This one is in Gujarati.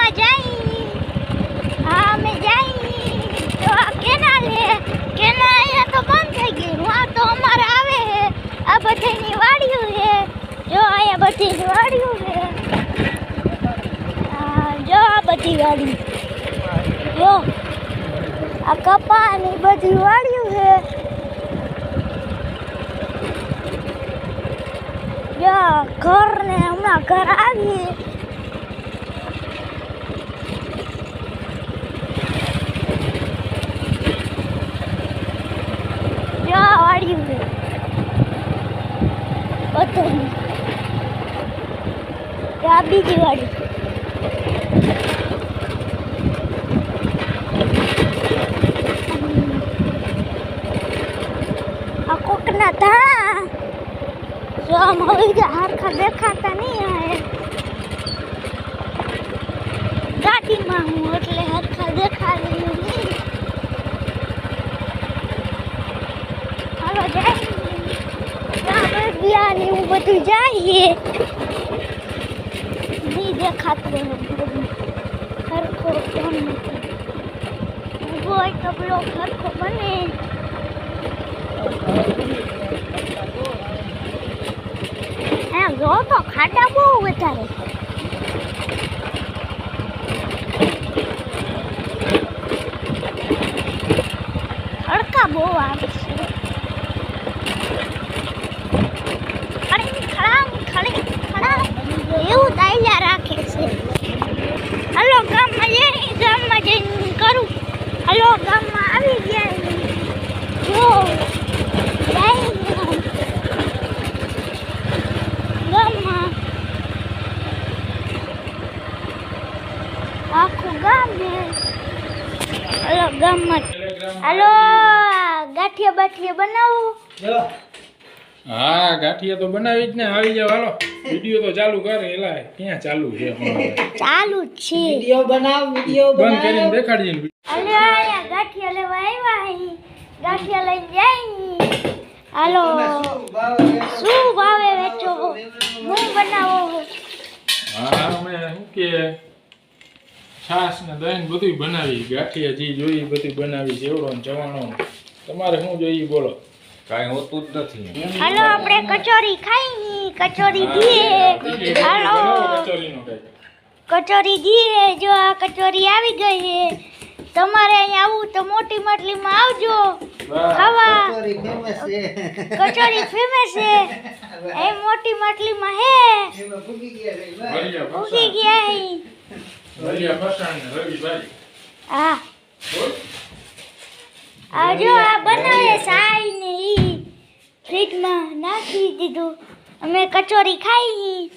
માં જઈ હા અમે જઈ તો આ કેનાલ અહીંયા તો બંધ થઈ ગઈ આ તો અમારે આવે છે આ બધાની વાડીઓ છે જો અહીંયા બધી વાડીઓ છે જો આ બધી વાડી જો આ કપાની બધી વાડીઓ છે જો ઘર ને હમણાં ઘર આવી જો વાડીઓ છે બધી આ બીજી વાડી આ કોકના તા જો મળી હરખા દેખાતા નહીં આવે ગાડીમાં હું એટલે હરખા દેખાડ્યું નહીં હાલો જાય ને એવું બધું જઈએ નહીં દેખાતું હરખો કોણ નથી ઊભો હોય તો બ્લોક હરખો બને જો તો ખાડા બહુ વધારે ખડકા બહુ આવે છે ખડા એવું દાયલા રાખે છે હાલો ગામમાં જઈને કરું હાલો ગામમાં આવી ગયા જો આખું ગામ છે હાલો ગામમાં હાલો ગાંઠિયા બાઠિયા બનાવું હા ગાંઠિયા તો બનાવી જ ને આવી જાવ હાલો વિડિયો તો ચાલુ કર એલા ક્યાં ચાલુ છે ચાલુ જ છે વિડિયો બનાવ બંધ કરીને દેખાડજે હાલો આયા ગાંઠિયા લેવા આવ્યા ગાંઠિયા લઈને જાય હાલો શું ભાવે વેચો હું બનાવો હા અમે શું કે છાસ ને દહીં બધું બનાવી ગાંઠિયા જી જોઈ બધું બનાવી જેવડો ને ચવાણો તમારે શું જોઈએ બોલો કાંઈ હોતું જ નથી હાલો આપણે કચોરી ખાઈ કચોરી દીએ હાલો કચોરી દીએ જો આ કચોરી આવી ગઈ છે તમારે અહીંયા આવું તો મોટી માટલીમાં આવજો ખાવા કચોરી ફેમસ છે એ મોટી માટલીમાં હે ઉગી ગયા હા આજો આ બનાવે સાઈ ને ઈ ફ્રીજમાં નાખી દીધું અમે કચોરી ખાઈ